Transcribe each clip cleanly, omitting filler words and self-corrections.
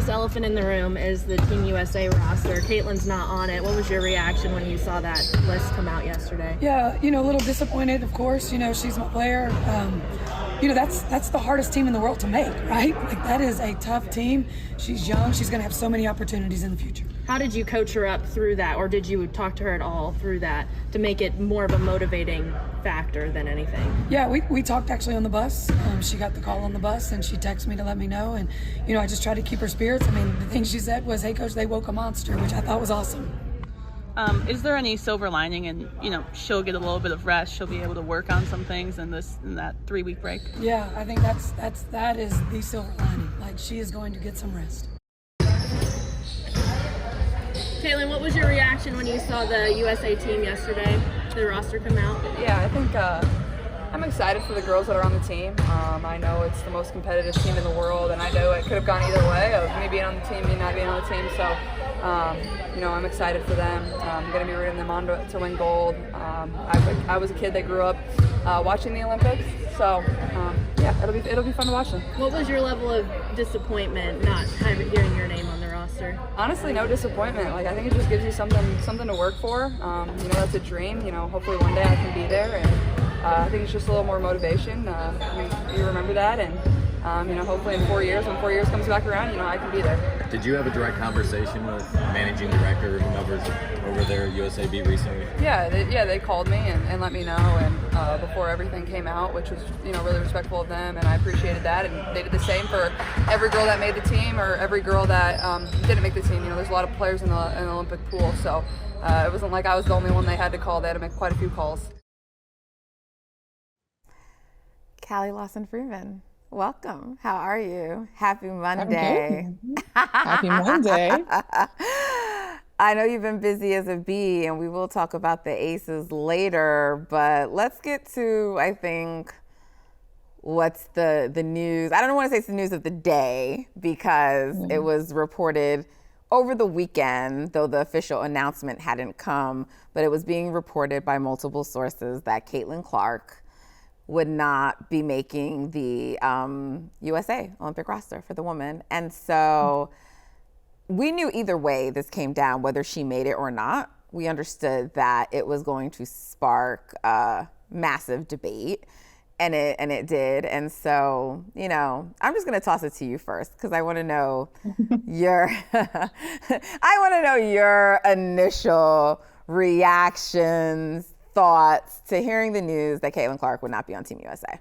biggest elephant in the room is the Team USA roster. Caitlin's not on it. What was your reaction when you saw that list come out yesterday? Yeah, a little disappointed, of course. She's my player. That's the hardest team in the world to make, right? Like, that is a tough team. She's young. She's going to have so many opportunities in the future. How did you coach her up through that, or did you talk to her at all through that to make it more of a motivating factor than anything? Yeah, we talked actually on the bus. She got the call on the bus, and she texted me to let me know. And, I just tried to keep her spirits. I mean, the thing she said was, "Hey, Coach, they woke a monster," which I thought was awesome. Is there any silver lining? And she'll get a little bit of rest. She'll be able to work on some things in that 3-week break. Yeah, I think that is the silver lining. Like, she is going to get some rest. Caitlin, what was your reaction when you saw the USA team yesterday, the roster come out? Yeah, I think I'm excited for the girls that are on the team. I know it's the most competitive team in the world, and I know it could have gone either way of me being on the team, me not being on the team. So, I'm excited for them. I'm going to be rooting them on to win gold. I was a kid that grew up watching the Olympics, so it'll be fun to watch them. What was your level of disappointment not hearing your name on the roster? Honestly, no disappointment. Like, I think it just gives you something to work for. That's a dream. Hopefully one day I can be there, and I think it's just a little more motivation. You remember that, and hopefully in 4 years, when 4 years comes back around, I can be there. Did you have a direct conversation with managing director over there at USAB recently? Yeah, they called me and let me know, and before everything came out, which was really respectful of them, and I appreciated that. And they did the same for every girl that made the team or every girl that didn't make the team. There's a lot of players in the Olympic pool, so it wasn't like I was the only one they had to call. They had to make quite a few calls. Callie Lawson-Freeman, welcome. How are you? Happy Monday. Happy Monday. I know you've been busy as a bee, and we will talk about the Aces later, but let's get to, I think, what's the news. I don't want to say it's the news of the day because it was reported over the weekend, though the official announcement hadn't come, but it was being reported by multiple sources that Caitlin Clark would not be making the USA Olympic roster for the women. And so we knew either way this came down, whether she made it or not. We understood that it was going to spark a massive debate, and it did. And so, I'm just going to toss it to you first because I want to know your your initial reactions, thoughts to hearing the news that Caitlin Clark would not be on Team USA.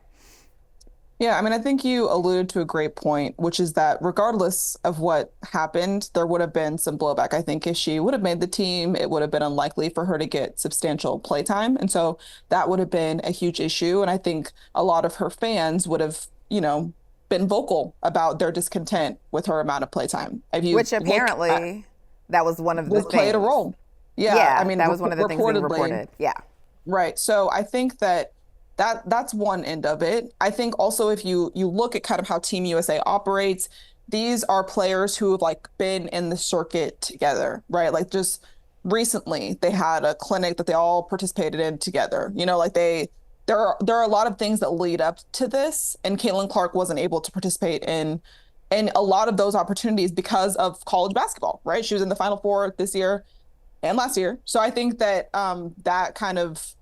Yeah, I think you alluded to a great point, which is that regardless of what happened, there would have been some blowback. I think if she would have made the team, it would have been unlikely for her to get substantial playtime. And so that would have been a huge issue. And I think a lot of her fans would have, been vocal about their discontent with her amount of playtime. Which apparently that was one of the things. Played a role. Yeah, that was one of the things they reported. Yeah. Right. So I think that's one end of it. I think also if you look at kind of how Team USA operates, these are players who have been in the circuit together, right? Like just recently they had a clinic that they all participated in together. There are a lot of things that lead up to this, and Caitlin Clark wasn't able to participate in a lot of those opportunities because of college basketball, right? She was in the Final Four this year and last year. So I think that that kind of,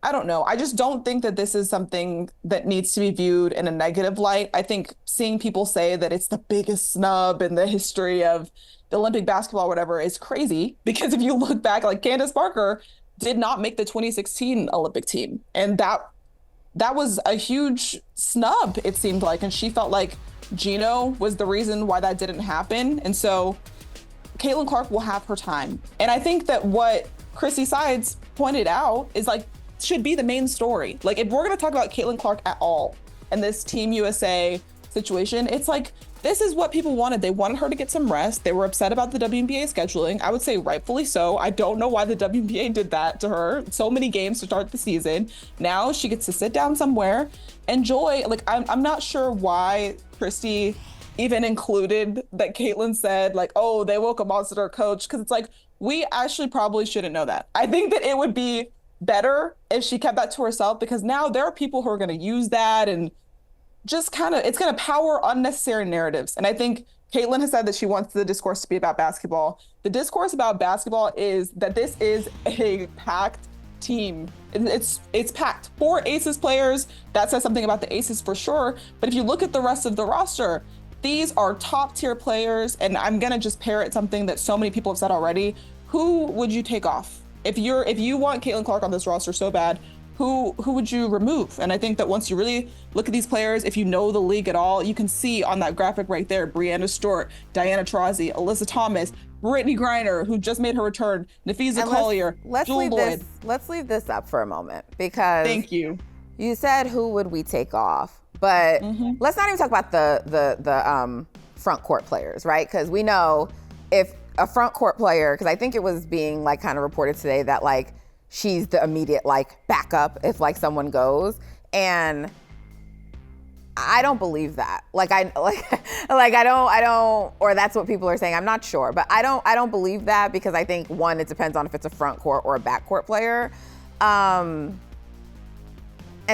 I don't know. I just don't think that this is something that needs to be viewed in a negative light. I think seeing people say that it's the biggest snub in the history of the Olympic basketball or whatever is crazy, because if you look back, Candace Parker did not make the 2016 Olympic team. And that was a huge snub, it seemed like. And she felt like Gino was the reason why that didn't happen. And so Caitlin Clark will have her time. And I think that what Chrissy Sides pointed out is should be the main story. If we're going to talk about Caitlin Clark at all in this Team USA situation, it's this is what people wanted. They wanted her to get some rest. They were upset about the WNBA scheduling. I would say rightfully so. I don't know why the WNBA did that to her. So many games to start the season. Now she gets to sit down somewhere, enjoy. I'm not sure why Christy even included that Caitlin said oh, they woke a monster coach, because it's we actually probably shouldn't know that. I think that it would be better if she kept that to herself, because now there are people who are going to use that and just it's going to power unnecessary narratives. And I think Caitlin has said that she wants the discourse to be about basketball. The discourse about basketball is that this is a packed team. It's packed. 4 Aces players. That says something about the Aces for sure. But if you look at the rest of the roster, these are top tier players. And I'm gonna just parrot something that so many people have said already. Who would you take off? If you want Caitlin Clark on this roster so bad, who would you remove? And I think that once you really look at these players, if you know the league at all, you can see on that graphic right there, Brianna Stewart, Diana Taurasi, Alyssa Thomas, Brittany Griner, who just made her return, Nafisa Collier, Jewel Lloyd. Let's leave this up for a moment because Thank you. You said who would we take off, but let's not even talk about the front court players, right? Because we know if a front court player, because I think it was being like kind of reported today that like she's the immediate like backup if like someone goes, and I don't believe that. I don't, or that's what people are saying. I'm not sure, but I don't believe that because I think one, it depends on if it's a front court or a back court player. And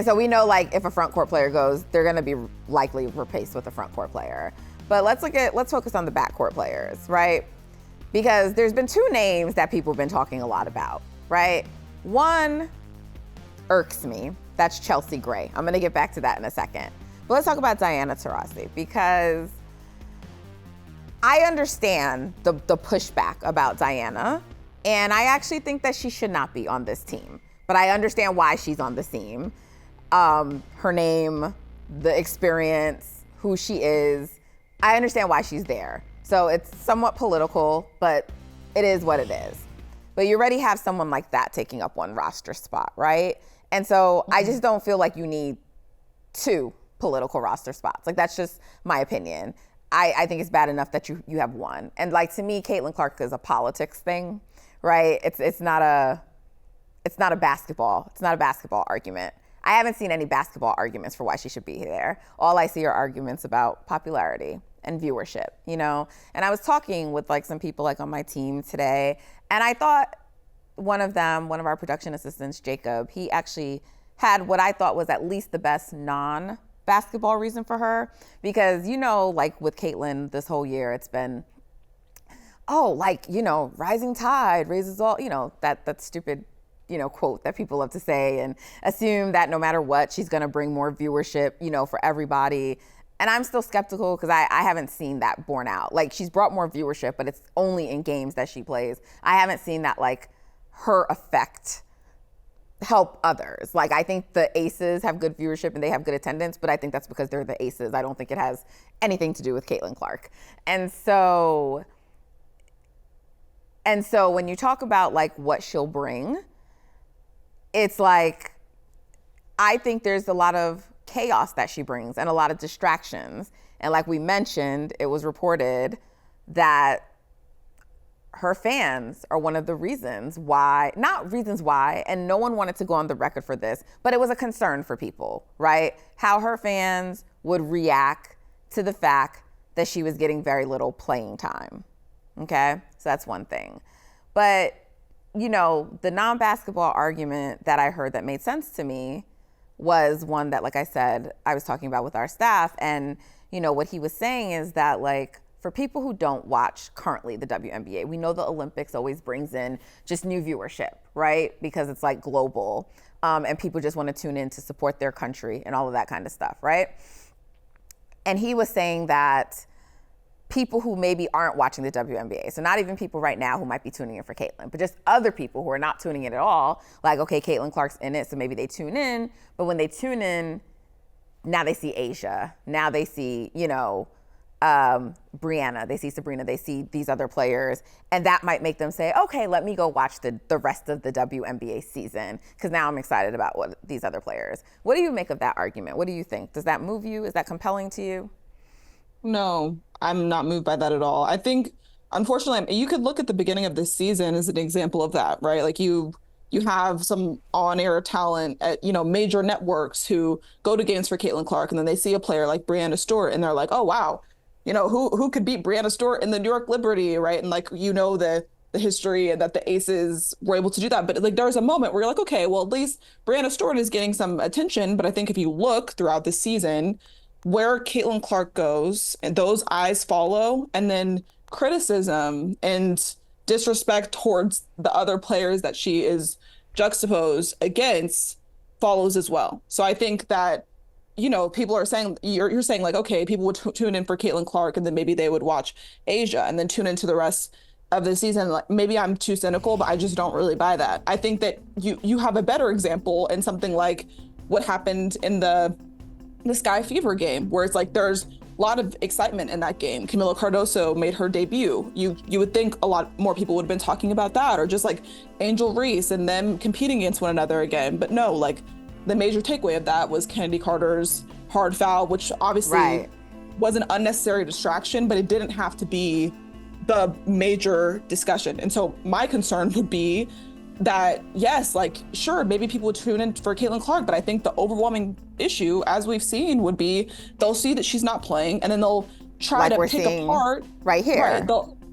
so we know like if a front court player goes, they're going to be likely replaced with a front court player. But let's focus on the back court players, right? Because there's been 2 names that people have been talking a lot about, right? One irks me. That's Chelsea Gray. I'm going to get back to that in a second. But let's talk about Diana Taurasi because I understand the pushback about Diana, and I actually think that she should not be on this team. But I understand why she's on this team. Her name, the experience, who she is. I understand why she's there. So it's somewhat political, but it is what it is. But you already have someone like that taking up one roster spot, right? And so I just don't feel like you need 2 political roster spots. Like that's just my opinion. I think it's bad enough that you have one. And like to me, Caitlin Clark is a politics thing, right? It's not a basketball. It's not a basketball argument. I haven't seen any basketball arguments for why she should be there. All I see are arguments about popularity and viewership, you know? And I was talking with like some people like on my team today, and I thought one of our production assistants, Jacob, he actually had what I thought was at least the best non-basketball reason for her. Because, you know, like with Caitlin this whole year, it's been, rising tide raises all, that stupid, quote that people love to say and assume that no matter what, she's going to bring more viewership, for everybody. And I'm still skeptical because I haven't seen that borne out. Like she's brought more viewership, but it's only in games that she plays. I haven't seen that like her effect help others. Like I think the Aces have good viewership and they have good attendance, but I think that's because they're the Aces. I don't think it has anything to do with Caitlin Clark. And so when you talk about like what she'll bring, it's like, I think there's a lot of chaos that she brings and a lot of distractions. And like we mentioned, it was reported that her fans are one of the reasons why, and no one wanted to go on the record for this, but it was a concern for people, right? How her fans would react to the fact that she was getting very little playing time, okay? So that's one thing. But, the non-basketball argument that I heard that made sense to me was one that, like I said, I was talking about with our staff. And, what he was saying is that, like, for people who don't watch currently the WNBA, we know the Olympics always brings in just new viewership, right? Because it's like global, and people just want to tune in to support their country and all of that kind of stuff, right? And he was saying that people who maybe aren't watching the WNBA, so not even people right now who might be tuning in for Caitlin, but just other people who are not tuning in at all, like, okay, Caitlin Clark's in it, so maybe they tune in, but when they tune in, now they see Asia, now they see, Brianna, they see Sabrina, they see these other players, and that might make them say, okay, let me go watch the rest of the WNBA season, because now I'm excited about what these other players. What do you make of that argument? What do you think? Does that move you? Is that compelling to you? No, I'm not moved by that at all. I think, unfortunately, you could look at the beginning of this season as an example of that, right? Like you have some on-air talent at, major networks who go to games for Caitlin Clark, and then they see a player like Brianna Stewart, and they're like, oh, wow, who could beat Brianna Stewart in the New York Liberty, right? And like, the history and that the Aces were able to do that. But like, there was a moment where you're like, okay, well, at least Brianna Stewart is getting some attention. But I think if you look throughout the season, where Caitlin Clark goes, and those eyes follow, and then criticism and disrespect towards the other players that she is juxtaposed against follows as well. So I think that, people are saying, you're saying like, okay, people would tune in for Caitlin Clark and then maybe they would watch Asia and then tune into the rest of the season. Like, maybe I'm too cynical, but I just don't really buy that. I think that you have a better example in something like what happened in the Sky Fever game, where it's like there's a lot of excitement in that game. Camila Cardoso made her debut. You would think a lot more people would have been talking about that, or just like Angel Reese and them competing against one another again. But no, like the major takeaway of that was Kennedy Carter's hard foul, which obviously was an unnecessary distraction, but it didn't have to be the major discussion. And so my concern would be that, yes, like, sure, maybe people would tune in for Caitlin Clark, but I think the overwhelming issue, as we've seen, would be they'll see that she's not playing, and then they'll try to pick apart. Right here.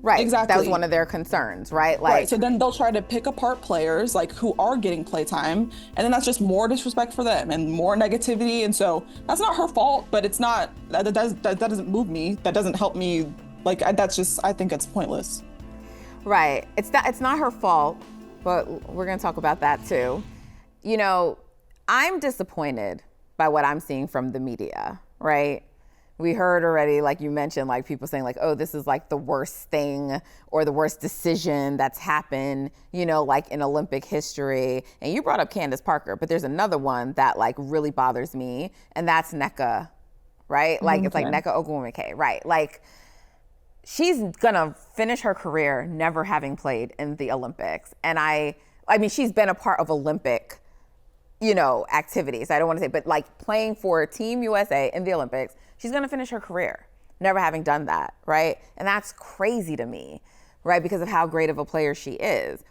Right. Exactly. That was one of their concerns, right? Right. So then they'll try to pick apart players like who are getting playtime, and then that's just more disrespect for them and more negativity. And so that's not her fault, but it's not, that doesn't move me. That doesn't help me. Like, I think it's pointless. Right. It's not her fault, but we're going to talk about that too. I'm disappointed by what I'm seeing from the media, right? We heard already, like you mentioned, like people saying like, oh, this is like the worst thing or the worst decision that's happened, like in Olympic history. And you brought up Candace Parker, but there's another one that like really bothers me, and that's Nneka, right? Like it's like Nneka Ogwumike, right? Like she's gonna finish her career never having played in the Olympics. And I mean, she's been a part of Olympic, activities. I don't want to say, but like playing for Team USA in the Olympics, she's going to finish her career never having done that, right? And that's crazy to me, right? Because of how great of a player she is.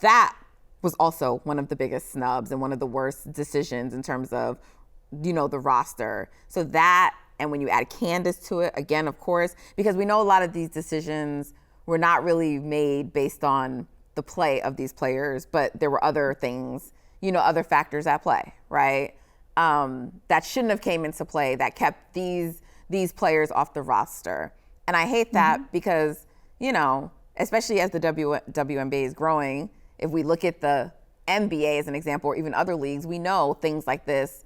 That was also one of the biggest snubs and one of the worst decisions in terms of, the roster. So that, and when you add Candace to it, again, of course, because we know a lot of these decisions were not really made based on the play of these players, but there were other things, other factors at play, right? That shouldn't have came into play, that kept these players off the roster. And I hate that because, especially as the WNBA is growing, if we look at the NBA as an example, or even other leagues, we know things like this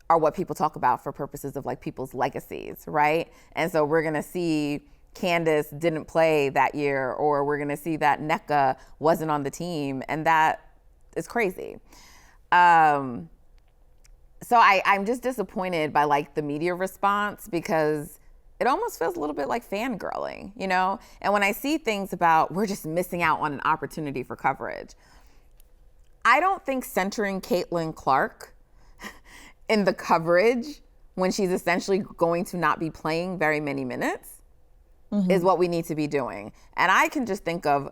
are what people talk about for purposes of like people's legacies, right? And so we're gonna see Candace didn't play that year, or we're gonna see that Nneka wasn't on the team, and that is crazy. So I'm just disappointed by like the media response, because it almost feels a little bit like fangirling, And when I see things about we're just missing out on an opportunity for coverage, I don't think centering Caitlin Clark in the coverage when she's essentially going to not be playing very many minutes is what we need to be doing. And I can just think of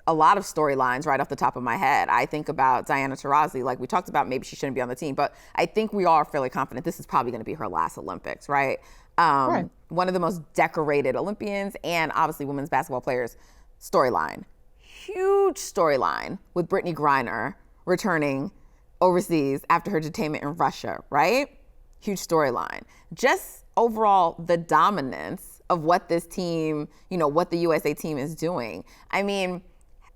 a lot of storylines right off the top of my head. I think about Diana Taurasi, like we talked about, maybe she shouldn't be on the team, but I think we all are fairly confident this is probably going to be her last Olympics, right? Right. One of the most decorated Olympians and obviously women's basketball players. Storyline, huge storyline with Brittany Griner returning overseas after her detainment in Russia, right? Huge storyline. Just overall, the dominance of what this team, what the USA team is doing. I mean,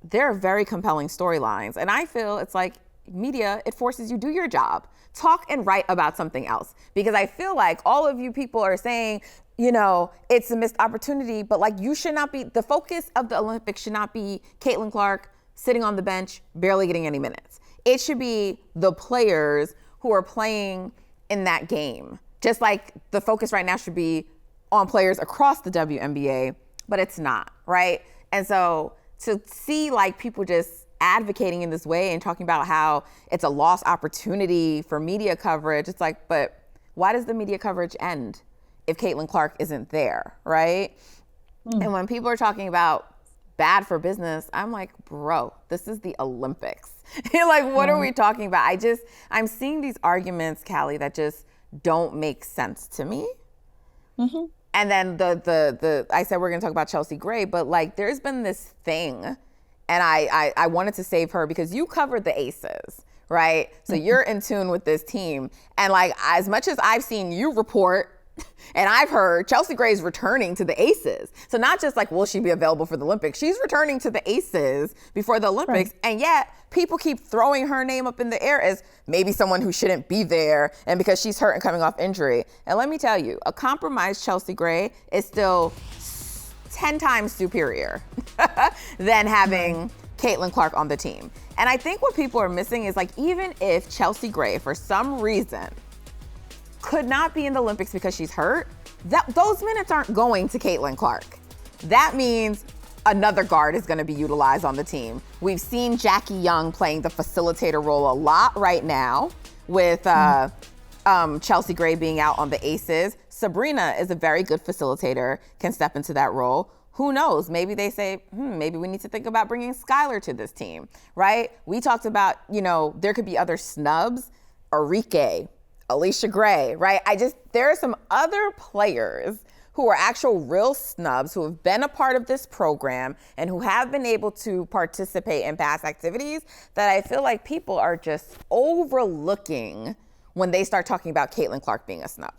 there are very compelling storylines. And I feel it's like media, it forces you to do your job. Talk and write about something else. Because I feel like all of you people are saying, it's a missed opportunity, but like you should not be, the focus of the Olympics should not be Caitlin Clark sitting on the bench, barely getting any minutes. It should be the players who are playing in that game. Just like the focus right now should be on players across the WNBA, but it's not, right? And so to see like people just advocating in this way and talking about how it's a lost opportunity for media coverage, it's like, but why does the media coverage end if Caitlin Clark isn't there, right? And when people are talking about bad for business, I'm like, bro, this is the Olympics. Like, what are we talking about? I'm seeing these arguments, Callie, that just don't make sense to me. And then I said we're gonna talk about Chelsea Gray, but like there's been this thing, and I wanted to save her because you covered the Aces, right? So you're in tune with this team. And like, as much as I've seen you report And I've heard Chelsea Gray is returning to the Aces. So not just like, will she be available for the Olympics? She's returning to the Aces before the Olympics. Right. And yet people keep throwing her name up in the air as maybe someone who shouldn't be there and because she's hurt and coming off injury. And let me tell you, a compromised Chelsea Gray is still 10 times superior than having Caitlin Clark on the team. And I think what people are missing is like, even if Chelsea Gray, for some reason, could not be in the Olympics because she's hurt, those minutes aren't going to Caitlin Clark. That means another guard is going to be utilized on the team. We've seen Jackie Young playing the facilitator role a lot right now with Chelsea Gray being out on the Aces. Sabrina is a very good facilitator, can step into that role. Who knows? Maybe they say, maybe we need to think about bringing Skylar to this team, right? We talked about, there could be other snubs, Arike, Alicia Gray, right? There are some other players who are actual real snubs who have been a part of this program and who have been able to participate in past activities that I feel like people are just overlooking when they start talking about Caitlin Clark being a snub.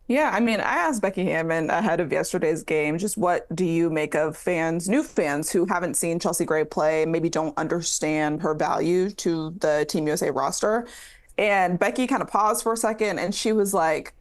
Yeah, I mean, I asked Becky Hammond ahead of yesterday's game, just what do you make of new fans who haven't seen Chelsea Gray play, maybe don't understand her value to the Team USA roster? And Becky kind of paused for a second and she was like,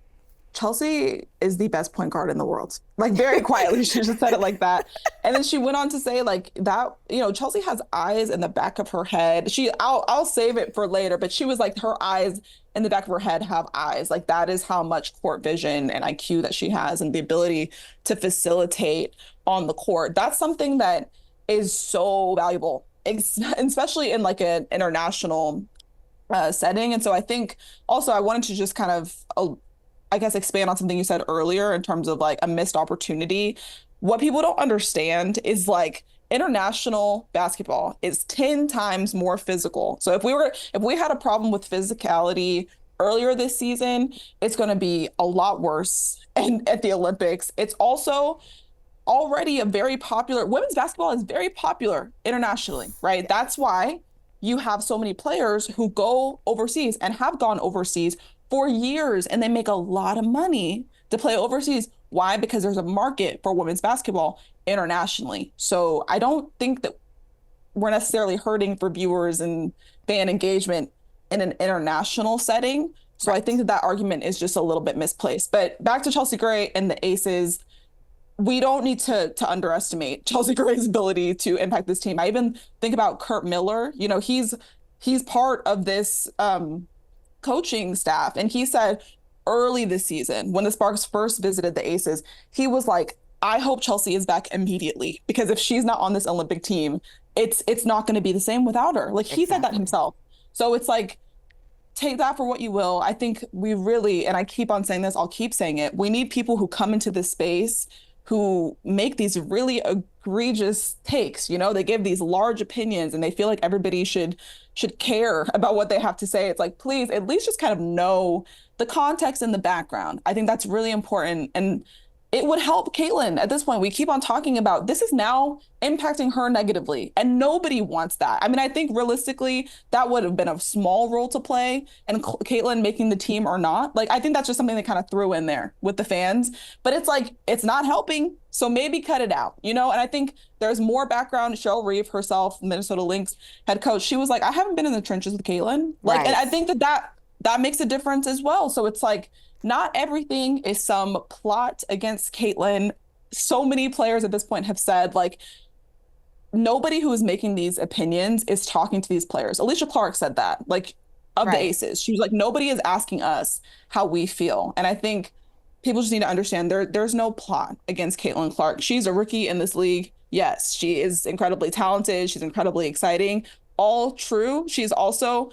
Chelsea is the best point guard in the world. Like very quietly, she just said it like that. And then she went on to say like that, Chelsea has eyes in the back of her head. I'll save it for later, but she was like, her eyes in the back of her head have eyes. Like that is how much court vision and IQ that she has and the ability to facilitate on the court. That's something that is so valuable, especially in like an international setting. And so I think also I wanted to just kind of, expand on something you said earlier in terms of like a missed opportunity. What people don't understand is like international basketball is 10 times more physical. So if we had a problem with physicality earlier this season, it's going to be a lot worse. And at the Olympics, it's also already women's basketball is very popular internationally, right? That's why you have so many players who go overseas and have gone overseas for years, and they make a lot of money to play overseas. Why? Because there's a market for women's basketball internationally. So I don't think that we're necessarily hurting for viewers and fan engagement in an international setting. So right. I think that argument is just a little bit misplaced. But back to Chelsea Gray and the Aces, we don't need to underestimate Chelsea Gray's ability to impact this team. I even think about Kurt Miller. He's part of this coaching staff. And he said early this season, when the Sparks first visited the Aces, he was like, I hope Chelsea is back immediately, because if she's not on this Olympic team, it's not going to be the same without her. Like he said that himself. So it's like, take that for what you will. I think we really, and I keep on saying this, I'll keep saying it, we need people who come into this space who make these really egregious takes. They give these large opinions and they feel like everybody should care about what they have to say. It's like, please, at least just kind of know the context and the background. I think that's really important. And it would help Caitlin at this point. We keep on talking about this is now impacting her negatively, and nobody wants that. I mean, I think realistically, that would have been a small role to play, and Caitlin making the team or not. Like, I think that's just something they kind of threw in there with the fans, but it's like, it's not helping. So maybe cut it out, And I think there's more background. Cheryl Reeve herself, Minnesota Lynx head coach, she was like, I haven't been in the trenches with Caitlin. Like, right. And I think that makes a difference as well. So it's like, not everything is some plot against Caitlin. So many players at this point have said, like, nobody who is making these opinions is talking to these players. Alicia Clark said that, like, of the Aces. She was like, nobody is asking us how we feel. And I think people just need to understand there's no plot against Caitlin Clark. She's a rookie in this league. Yes, she is incredibly talented. She's incredibly exciting. All true. She's also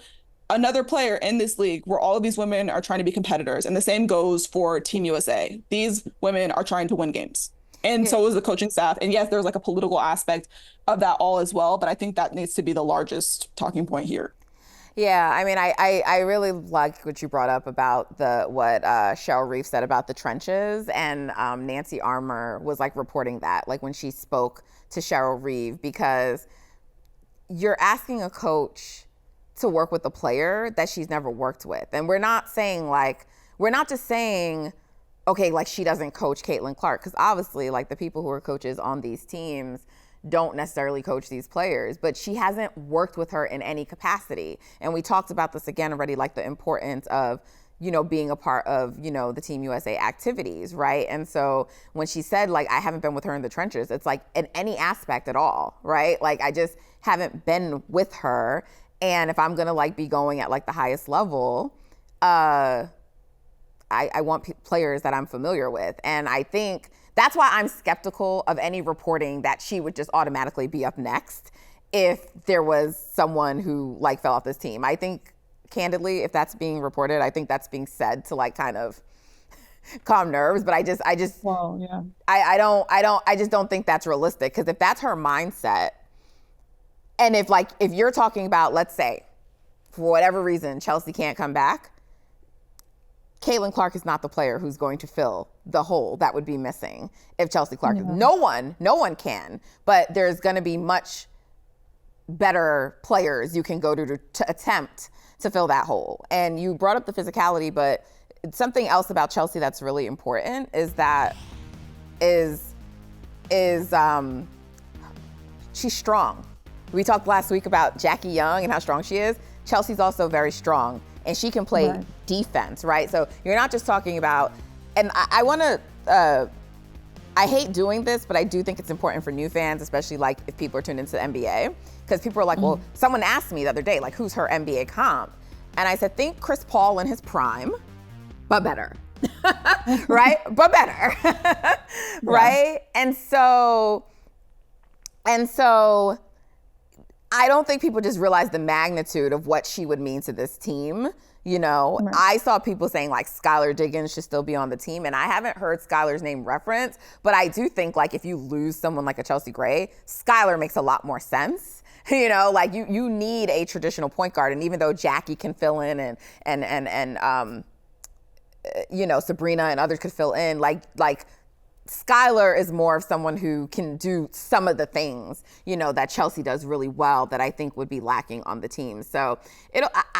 another player in this league where all of these women are trying to be competitors. And the same goes for Team USA. These women are trying to win games. And so is the coaching staff. And yes, there's like a political aspect of that all as well. But I think that needs to be the largest talking point here. Yeah, I mean, I really like what you brought up about what Cheryl Reeve said about the trenches. And Nancy Armour was like reporting that, like when she spoke to Cheryl Reeve, because you're asking a coach to work with a player that she's never worked with. And we're not just saying okay, like she doesn't coach Caitlin Clark, because obviously like the people who are coaches on these teams don't necessarily coach these players, but she hasn't worked with her in any capacity. And we talked about this again already, like the importance of, you know, being a part of, you know, the Team USA activities, right? And so when she said, like, I haven't been with her in the trenches, it's like in any aspect at all, right? Like, I just haven't been with her. And if I'm gonna like be going at like the highest level, I want players that I'm familiar with. And I think that's why I'm skeptical of any reporting that she would just automatically be up next if there was someone who like fell off this team. I think, candidly, if that's being reported, I think that's being said to like kind of calm nerves. But I just Well, yeah. I just don't think that's realistic, because if that's her mindset, and if you're talking about, let's say, for whatever reason, Chelsea can't come back, Caitlin Clark is not the player who's going to fill the hole that would be missing if Chelsea Clark is. No one can, but there's going to be much better players you can go to attempt to fill that hole. And you brought up the physicality, but something else about Chelsea that's really important is that she's strong. We talked last week about Jackie Young and how strong she is. Chelsea's also very strong, and she can play defense, right? So you're not just talking about, and I hate doing this, but I do think it's important for new fans, especially like if people are tuned into the NBA, because people are like, well, someone asked me the other day, like, who's her NBA comp? And I said, think Chris Paul in his prime, but better, right? But better, right? And so I don't think people just realize the magnitude of what she would mean to this team. You know, I saw people saying like Skylar Diggins should still be on the team, and I haven't heard Skylar's name referenced, but I do think like if you lose someone like a Chelsea Gray, Skylar makes a lot more sense. You know, like you need a traditional point guard, and even though Jackie can fill in and you know, Sabrina and others could fill in, like Skylar is more of someone who can do some of the things, you know, that Chelsea does really well that I think would be lacking on the team. So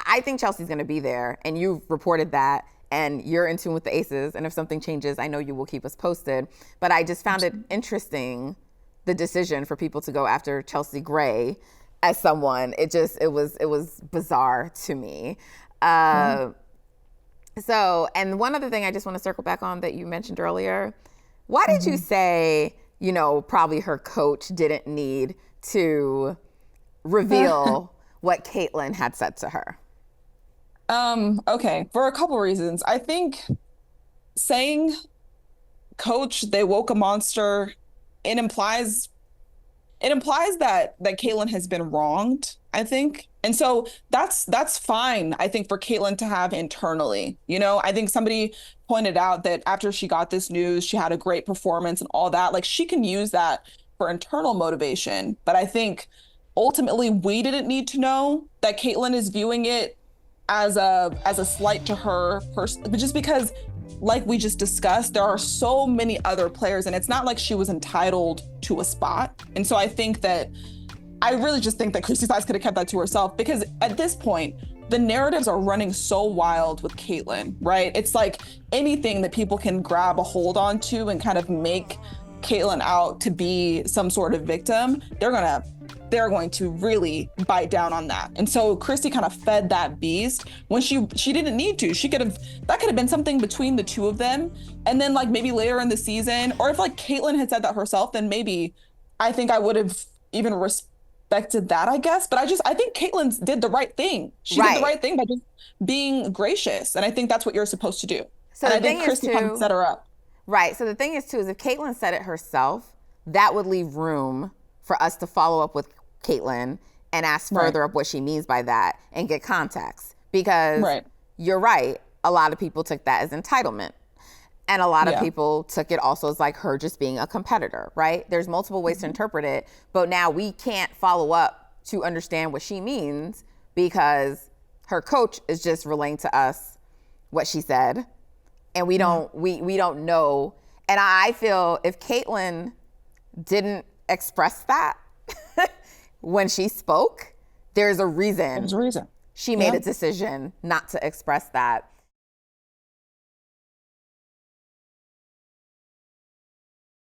I think Chelsea's going to be there, and you've reported that, and you're in tune with the Aces. And if something changes, I know you will keep us posted. But I just found it interesting, the decision for people to go after Chelsea Gray as someone. It was bizarre to me. So, and one other thing I just want to circle back on that you mentioned earlier. Why did you say, you know, probably her coach didn't need to reveal what Caitlin had said to her? Okay, for a couple reasons. I think saying coach, they woke a monster, it implies that Caitlin has been wronged, I think. And so that's fine, I think, for Caitlin to have internally. You know, I think somebody pointed out that after she got this news, she had a great performance and all that. Like, she can use that for internal motivation. But I think ultimately we didn't need to know that Caitlin is viewing it as a slight to her person, but just because, like we just discussed, there are so many other players, and it's not like she was entitled to a spot. And so I really just think that Christy Sides could have kept that to herself, because at this point, the narratives are running so wild with Caitlin, right? It's like anything that people can grab a hold onto and kind of make Caitlin out to be some sort of victim, they're going to really bite down on that. And so Christy kind of fed that beast when she didn't need to. That could have been something between the two of them. And then like maybe later in the season, or if like Caitlin had said that herself, then maybe I think I would have even respected that, I guess. But I think Caitlin did the right thing. She did the right thing by just being gracious. And I think that's what you're supposed to do. So and I think Christy kind of set her up. Right. So the thing is, too, is if Caitlin said it herself, that would leave room for us to follow up with Caitlin and ask further up what she means by that and get context. Because you're right, a lot of people took that as entitlement. And a lot of people took it also as like her just being a competitor, right? There's multiple ways to interpret it, but now we can't follow up to understand what she means because her coach is just relaying to us what she said. And we don't know. And I feel if Caitlin didn't express that when she spoke, there's a reason. There's a reason. She made a decision not to express that